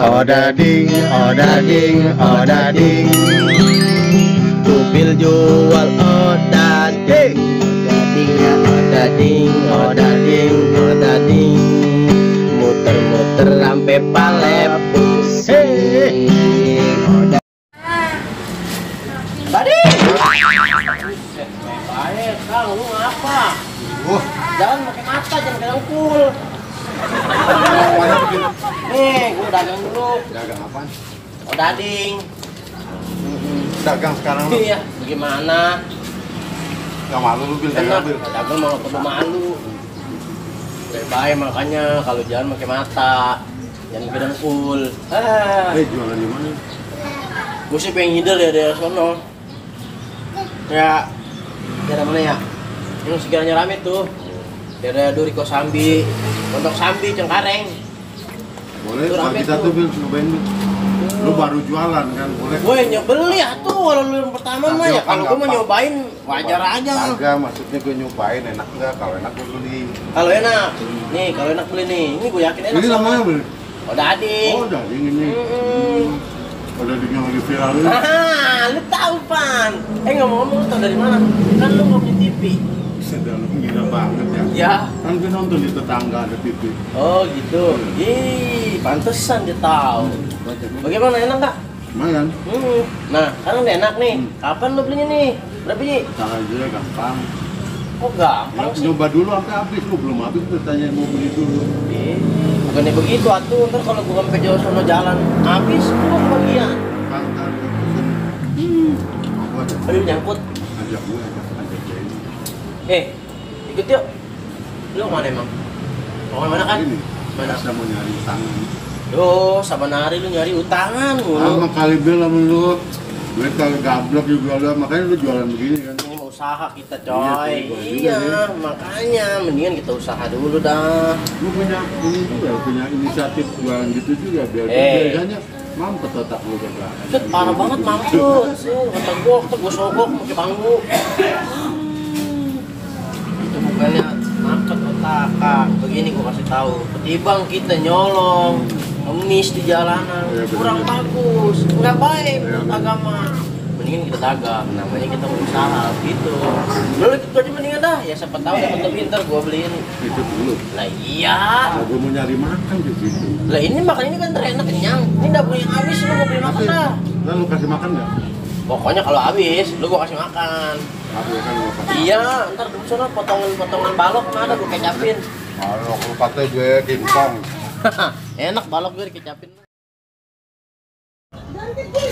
Odading, odading, odading. Tupil jual odading. Odading ya odading, odading, odading. Muter-muter sampai pale pusing. Odading. Baik, Kang, lu ngapa? Jangan pakai mata, jangan pakai dengkul. Nih, gue dagang dulu. Dagang apaan? Odading. Dagang sekarang lu? Iya, gimana? Gak malu lu bil, dagang bil. Dagang mau perlu malu. Baik, makanya kalau jalan pakai mata, jangan pakai dengkul. Jualan di mana? Gue sih pengen hider ya dari sono. Ya, daerah mana ya? Yang segalanya rame tuh. Daerah Duri Kosambi, Pondok Sambi, Cengkareng. Boleh, Pak, kita tuh bil, cobain bil. Lu baru jualan kan, boleh? Gue nyebeli ya tuh, kalau lu yang pertama mah ya. Kalau gue mau nyobain, wajar aja. Agak, maksudnya gue nyobain, enak enggak? Kalau enak gue beli. Kalau enak, nih kalau enak beli nih. Ini gue yakin enak. Ini namanya beli? Odading. Oh, odading ini. Odading yang lagi viral ini. Lu tahu Pan? Ngomong-ngomong, lu tau dari mana? Kan lu nggak punya TV. Sedang gila banget ya. Ya. Kan gue nonton di tetangga ada TV. Oh gitu. Ih, pantesan dia tahu. Bagaimana, enak nggak? Lumayan. Nah, sekarang udah enak nih. Kapan lu belinya nih? Berapa nih? Cara aja gampang. Kok gampang sih? Nyoba dulu sampai habis, lu belum habis tuh tanya mau beli dulu. Bukannya begitu atuh, ntar kalau gua sampai jauh sono jalan habis gua kebagian. Kantor. Aduh nyangkut. Ajak gue, ajak dia. Ikut yuk. Lu mana emang? Mau mana kan? Ini. Mana? Saya mau nyari tangan. Yo, saban hari lu nyari utangan lu. Sama kali bil sama lu. Gue kalau gablok juga lu, makanya lu jualan begini kan. Ini mau usaha kita Iya, coy. juga Iya, ya. makanya mendingan kita usaha dulu dah. Lu punya ini juga, punya inisiatif jualan gitu juga biar biasanya mampet otak lu kagak. Set, parah banget mampus. Kata gua sogok pakai bangku. Itu bukannya mampet otak, Kak. Begini gua kasih tahu. Ketimbang kita nyolong, ngemis di jalanan, Ya, kurang bener. bagus, nggak baik Ya, menurut bener. agama. Mendingan kita dagang, namanya kita berusaha gitu. Dulu itu aja mendingan dah, ya siapa tahu dapat lebih ntar gua beliin. Itu dulu. Lah iya. Nah, gue mau nyari makan di situ. Lah ini makan ini kan terenak kenyang. Ini udah punya habis lu mau beli makan dah. Nah, lu kasih makan nggak? Pokoknya kalau habis, lu gua kasih makan. Aku kan mau makan. Iya, ntar di sana potongan balok ada gua kecapin. Kalau lu kata gue kingkong. Enak balok gue dikecapin.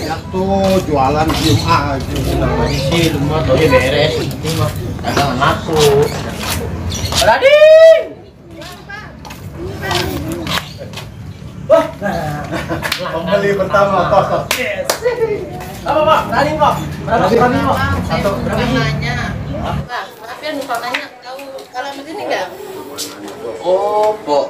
Ya tuh jualan diem aja. Isi rumah tuh beres. Ini mah dagangan aku. Rading. Wah, Pembeli pertama tos. yes. Apa Pak? Rading Pak. Berapa rading Pak? Satu. Berapa ini? Nanya. Nah, tapi yang lupa nanya, tahu alamat ini nggak? Oh, Pok.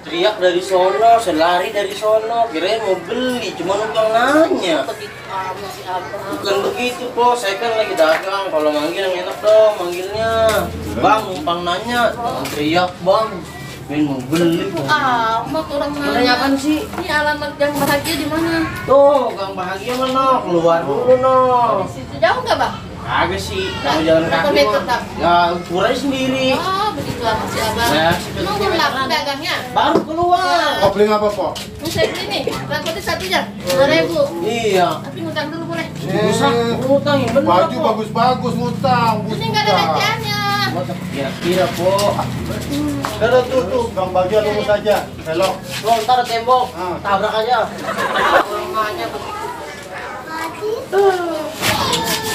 Teriak dari sono, saya lari dari sono, kirain mau beli, cuma numpang nanya. Begitu amat si Abang. Bukan begitu, Po. Saya kan lagi dagang. Kalau manggil yang enak dong, manggilnya. Bang, numpang nanya. Jangan teriak, Bang. Pengen mau beli, Po. Amat orang Nanya nanya. apaan sih? Ini alamat yang bahagia di mana? Tuh, Gang Bahagia mana? Keluar dulu, no. Di situ jauh nggak, Bang? Agak sih, kalau jalan Berapa kaki meter, mah. Bang? Ya, ukurannya sendiri. Oh, begitu amat si Abang. Ya, Emang belum laku dagangnya? baru keluar. Kopling apa, Po? Ini saya beli nih, rangkutnya satunya, 2.000. Iya. Tapi ngutang dulu boleh? Usah, ngutang yang bener, Baju Po. bagus-bagus ngutang. Ini nggak ada recehannya. Kira-kira, Po. Ada tuh, Gang Bagia lurus aja. Belok. Lo ntar ada tembok, Ah. tabrak aja. Rumahnya begitu.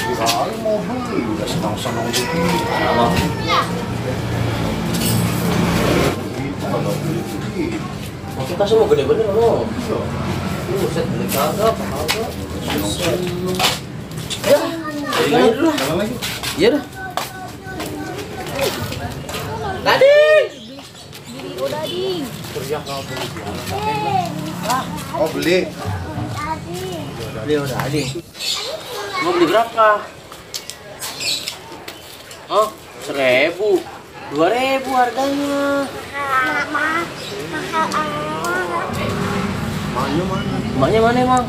Kirain mau beli, udah senang-senang gitu. Gitu kalau beli begitu. Kita semua gede bener lo. Buset, beli kagak, kagak. Buset. Ya, jalan dulu. Jalan lagi. Iya dah. Rading. Beli odading. Teriak nggak beli. Oh, beli. Beli udah Rading. Mau beli berapa? Oh, 1.000. 2.000 harganya. Maknya mana? Emaknya mana emang?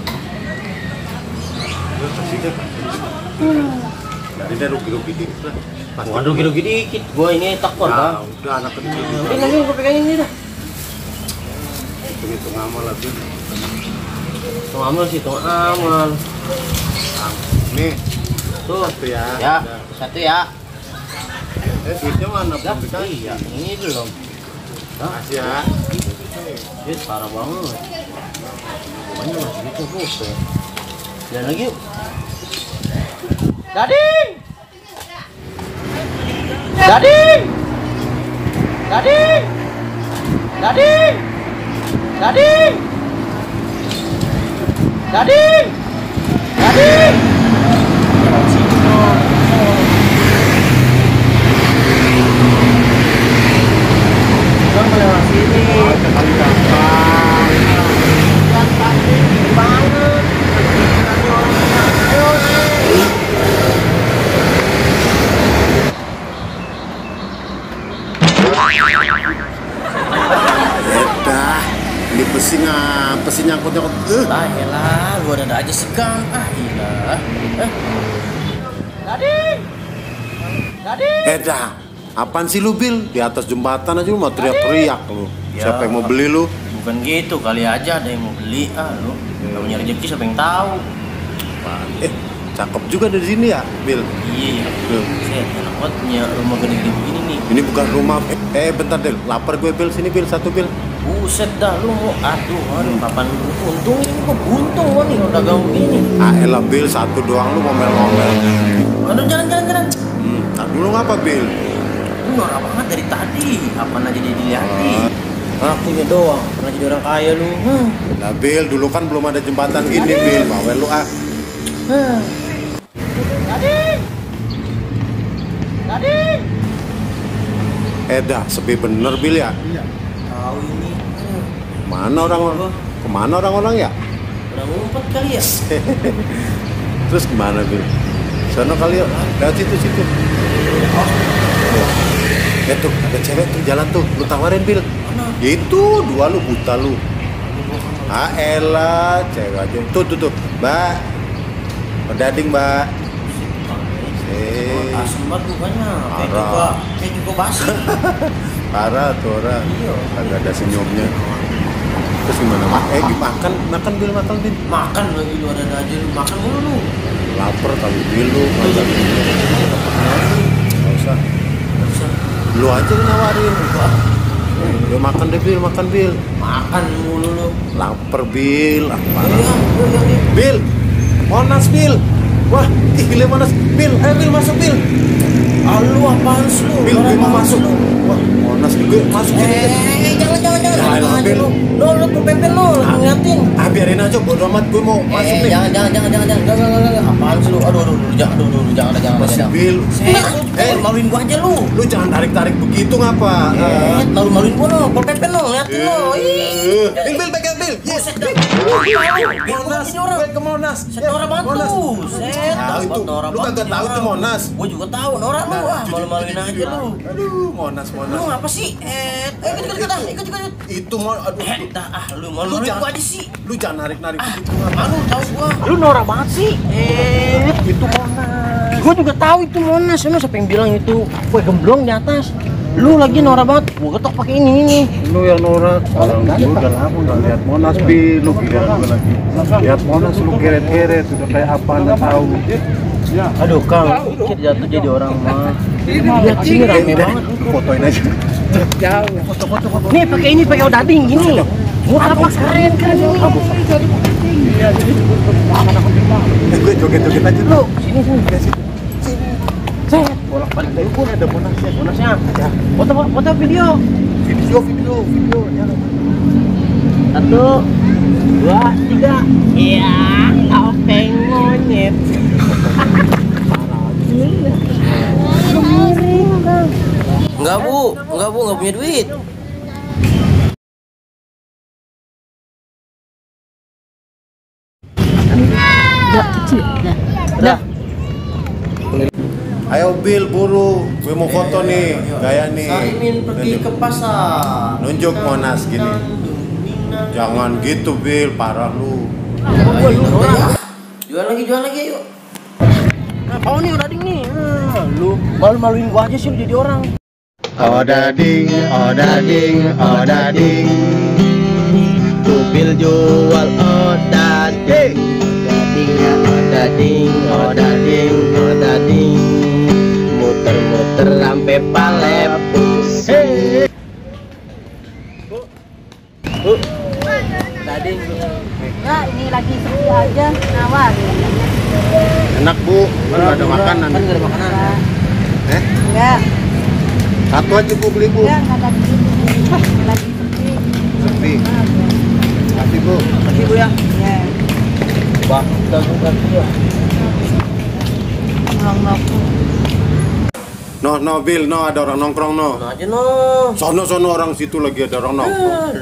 Dari dia rugi-rugi dikit lah. Bukan rugi-rugi dikit, gua ini takut Ya, bang. udah anak kecil. Ini lagi gua pegangin ini dah. Hitung amal lagi. Tuh amal sih, tuh amal. Nih, Tuh, satu ya. ya, Udah. satu ya. Duitnya mana? Dah, Belum dikasih. iya, ini belum. Kasih ya. Duit parah banget. Pokoknya masih gitu bos. Jalan lagi yuk. Dading! Dading! Dading! Dading! Dading! Dading! Dading! Bang, lewat sini. Kali gampang. Yang tadi banget. Ayo, Udah, ini besi ngapa sih nyangkut-nyangkut? lah elah, gua ada aja segang. Ah, ilah. Dading! Dading! Dah, apaan sih lu Bil? Di atas jembatan aja lu mau teriak-teriak lu. Ya. Siapa yang mau beli lu? Bukan gitu, kali aja ada yang mau beli. Ah, lu nggak punya rezeki, siapa yang tahu? Cakep juga dari sini ya, Bil. Iya, Tuh. saya enak banget punya rumah gede-gede begini nih. Ini bukan rumah. Bentar Del, lapar gue Bil. Sini Bil, satu Bil. Buset dah lu mau, aduh, papan untung ini kok buntung gua nih kalau dagang begini. Elah Bil, satu doang lu ngomel-ngomel. Aduh, jangan. Tak dulu ngapa Bil? Lu norak banget dari tadi, apaan aja dia dilihatin. Akunya doang, pernah jadi orang kaya lu. Nah Bil, dulu kan belum ada jembatan gini Bil. Bawel lu ah. Dading! Dading! Dah, sepi bener Bil ya. Tahu ini. Kemana orang-orang ya? Udah ngumpet kali ya? Terus kemana Bil? Sana kali ya, lihat situ. Tuh, ada cewek tuh jalan tuh, lu tawarin Bil. Mana? Itu, dua lu buta lu. Elah, cewek aja. Tuh, Mbak. Dading Mbak. Asem banget mukanya, Parah. kayak juga basi. Parah tuh orang. Iya. Kagak ada senyumnya. Terus gimana? Makan Bil. Makan lagi lu ada aja lu, makan mulu lu. Lapar kali Bil lu. Nggak usah. Lu aja yang nawarin. Ya makan deh Bil. Makan mulu lu. Lapar Bil. Iya. Bil. Monas Bil. Wah, gila Monas. Bil, ayo Bil masuk Bil. Lu apaan sih lu? Bil, gue mau masuk. Wah, Monas gue masuk sini. Jangan. Jangan, Aja Bil. lu. Lu kepepet lu, lagi ngeliatin. Biarin aja bodo amat gue mau masuk nih. Jangan. Apaan sih lu? Aduh, jangan. Masih Bil. Maluin gua aja lu. Lu jangan tarik-tarik begitu ngapa? Maluin gua lu, kepepet lu, liatin lu. Bil, pegang Bil. Yes. Monas, gue ke Monas. Norak banget lu. Tahu itu. Lu kagak tahu itu Monas. Gua juga tahu, norak lu. Wah, malu-maluin aja lu. Aduh, Monas. Lu ngapa sih? Ikut. Itu mau aduh. Lu malu-maluin gua aja sih. Lu jangan narik-narik begitu. Malu tahu gua. Lu norak banget sih. Itu Monas. Gua juga tahu itu Monas. Lu siapa yang bilang itu kue gemblong di atas? Lu lagi norak banget. Gua ketok pakai ini. Lu yang norak. Orang gue udah lama nggak lihat Monas Bil. Lu kira gue lagi lihat Monas lu geret-geret udah kayak apa nggak tahu. Aduh, Kang, dikit jatuh jadi orang mah. Lihat sini rame banget. Fotoin aja. Jauh. Foto. Nih pakai ini, pakai odading gini. Murah apa keren ini. Gue joget-joget aja Lu sini. Set. bolak-balik dari pun ada Monasnya. Ya. Foto video. Video. Jangan. 1, 2, 3. Iya, topeng monyet. Enggak bu, nggak punya duit. Udah. Ayo Bil, buru. Gue mau foto nih, gaya nih. Sarimin pergi ke pasar. Nunjuk Monas gini. Jangan gitu Bil, parah lu. Jual lagi yuk. Nah, kau nih udah ding nih. Lu malu-maluin gua aja sih lu jadi orang. Odading, Tubil jual odading. Odading. Muter-muter sampai Palepus. Bu. Odading. Ya, ini lagi sepi aja, nawar. enak Bu, kan nggak ada makanan. Kan nggak ada makanan. Enggak, Satu aja Bu beli Bu. enggak ada di sini. Lagi sepi. Sepi. Kasih Bu. Makasih Bu ya. Ya, Wah, langsung kasih ya. No Bil, no ada orang nongkrong no. Nah aja no. Sono orang situ lagi ada orang nongkrong.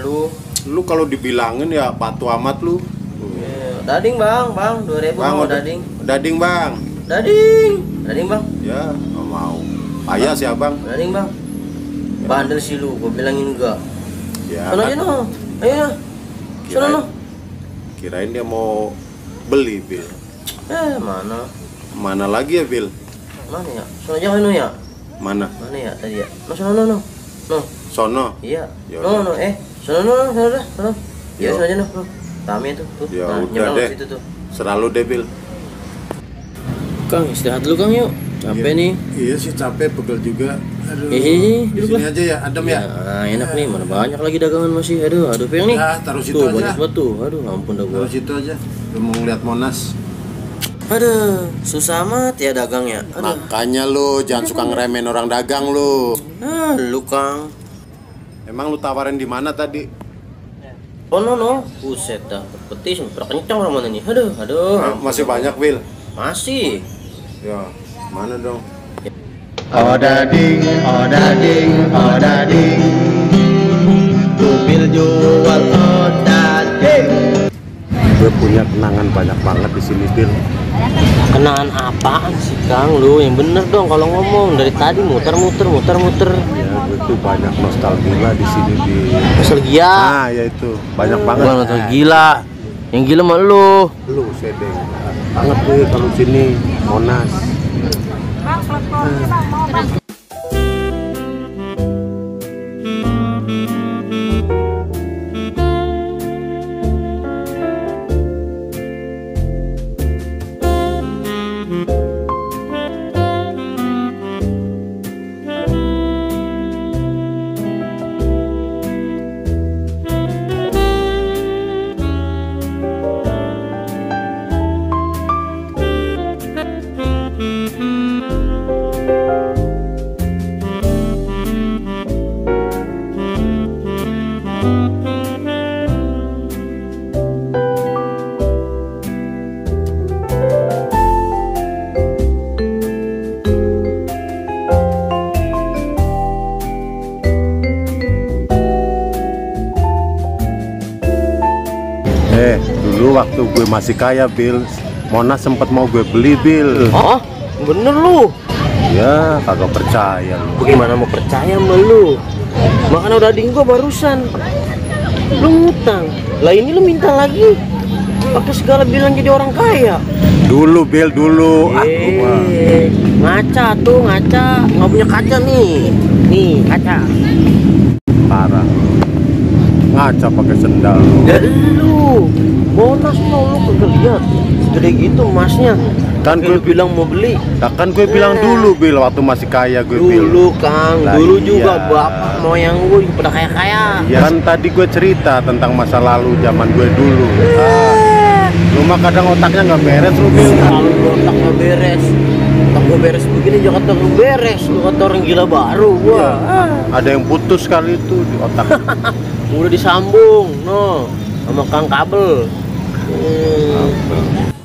Lu kalau dibilangin ya patuh amat lu. Dading bang, 2.000 mau dading. Dading Bang. Dading bang. Ya, nggak mau. Payah sih Abang. Dading bang. Bandel sih lu, gua bilangin enggak. Ya. Sono aja kan, no. Ayo no. Sono no. Kirain dia mau beli Bil. Mana? Mana lagi ya Bil? Mana ya? Sono aja no ya. Mana? Mana ya tadi ya? No sono no. No. Sono. Iya. Ya No. Sono dah. Iya Yo. sono aja no. Rame tuh. Ya Nah, udah nyebrang deh. situ tuh. Selalu deh Bil. Kang, istirahat dulu Kang yuk. Capek nih. Iya sih capek, pegel juga. Aduh. Di Di sini aja ya, adem ya. Enak nih, mana banyak lagi dagangan masih. Aduh, Peng nih. Ya, taruh situ tuh, aja. banyak banget tuh. Aduh, ampun dah gua. Terus itu aja. Lu mau ngeliat Monas. Aduh, susah amat ya dagangnya. Aduh. Makanya lu jangan suka ngeremehin orang dagang lu. Lu Kang. Emang lu tawarin di mana tadi? Oh no. Buset dah, petis kencang orang mana nih. Aduh. Masih banyak Bil. Masih. Ya, mana dong? Odading, Tubil jual odading. Gue punya kenangan banyak banget di sini Bil. Kenangan apaan sih Kang? Lu yang bener dong kalau ngomong. Dari tadi muter-muter. Ya, gue tuh banyak nostalgia di sini di. Nostalgia. Nah, ya itu banyak banget. Gua nonton gila. Yang gila mah lu. Lu sedeng banget gue kalau sini Monas. Dulu waktu gue masih kaya Bil, Monas sempat mau gue beli Bil. Oh, bener lu. Ya, kagak percaya lu. Bagaimana mau percaya sama lu? Makan udah ding gua barusan. Lu ngutang. Lah ini lu minta lagi. Pakai segala bilang jadi orang kaya. Dulu Bil, dulu. Aku mah. Ngaca tuh, ngaca. Nggak punya kaca nih. Nih, kaca. Parah. Ngaca pakai sendal lu. Ya lu. Monas lu kagak lihat. Segede gitu emasnya. Kan gue bilang mau beli. Kan gue bilang dulu Bil, waktu masih kaya gue Bil. Dulu Kang, Lah, dulu iya. juga bapak moyang gue pada kaya-kaya. Ya kan tadi gue cerita tentang masa lalu zaman gue dulu. Lu mah kadang otaknya nggak beres lu Bil. Kalau otak nggak beres, otak gue beres begini jangan otak lu beres. Lu kata orang gila baru gua. Ada yang putus kali itu di otak. Udah disambung, no, sama Kang kabel.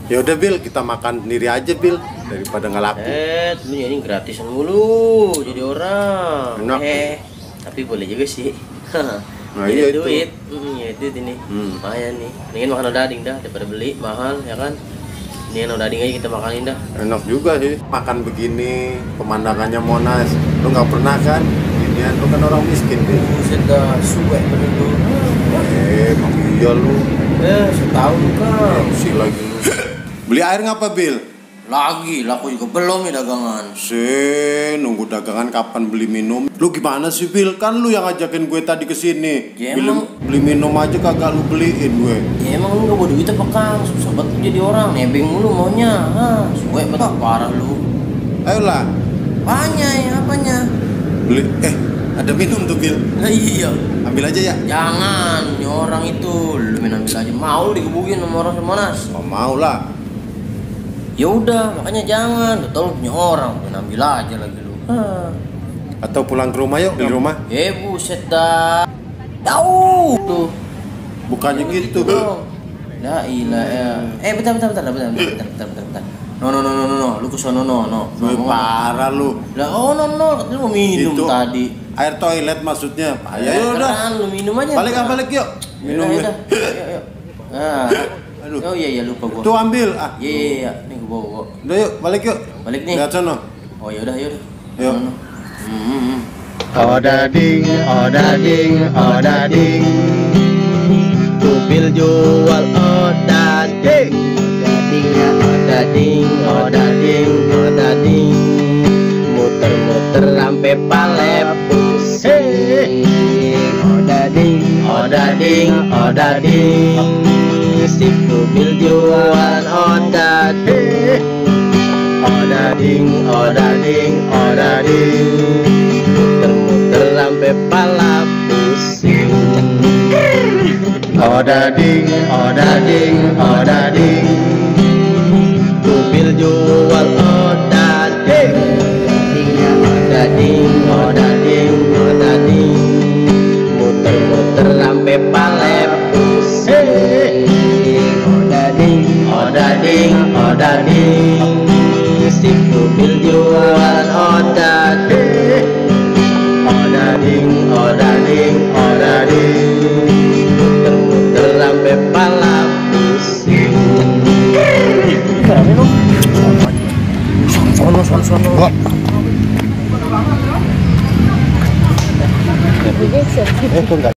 Ya udah Bil, kita makan sendiri aja Bil, daripada nggak laku. Lu ini gratisan mulu jadi orang. Enak. Tapi boleh juga sih. Nah, Jadi iya itu. duit. Ya duit ini. Lumayan nih. Mendingan makan odading dah daripada beli mahal ya kan. Mendingan odading aja kita makanin dah. Enak juga sih, makan begini, pemandangannya Monas. Lu nggak pernah kan? Gitu. beginian, lu kan orang miskin, Bil. Buset dah, suwe bener lu. Emang iya lu. Setahun kan. Si lagi lu. Beli air ngapa, Bil? Lagi, laku juga belum nih dagangan. Nunggu dagangan kapan beli minum? Lu gimana sih, Bil? Kan lu yang ngajakin gue tadi kesini. Ya, Beli minum aja kagak lu beliin gue. Ya emang lu gak bawa duit apa Kang? Susah banget lu jadi orang, nebeng mulu maunya. Suwe banget parah lu. Ayolah, Apanya ya, apanya? beli. Ada minum tuh, Bil. Nah, iya. Ambil aja ya. Jangan, ini orang itu. Lu main ambil aja. Mau lu digebukin sama orang Monas? Oh, mau lah. Ya udah, makanya jangan. Betul punya orang, main ambil aja lagi lu. Atau pulang ke rumah yuk, di rumah. Buset dah. Jauh tuh. Bukannya gitu, Bil. La ilaha. Bentar. No. Lu ke sono no. Parah lu. Lah no. Lu mau minum Itu tadi. air toilet maksudnya. Ayo udah. Lu minum aja. Balik yuk. Minum. Yuk. Aduh. Oh iya lupa gua. Tuh ambil. Iya. Nih gua bawa. Udah yuk, balik yuk. Balik nih. Lihat sono. Oh ya udah. Yuk. Odading, odading, Tupil jual odading, odading, muter-muter sampai pale pusing. Odading, si Tupil jual odading, muter-muter sampai pala pusing. Odading, Tupil jual odading, muter-muter sampai pala pusing. Odading, si Tupil jual odading, muter-muter sampai pala pusing. Kok enggak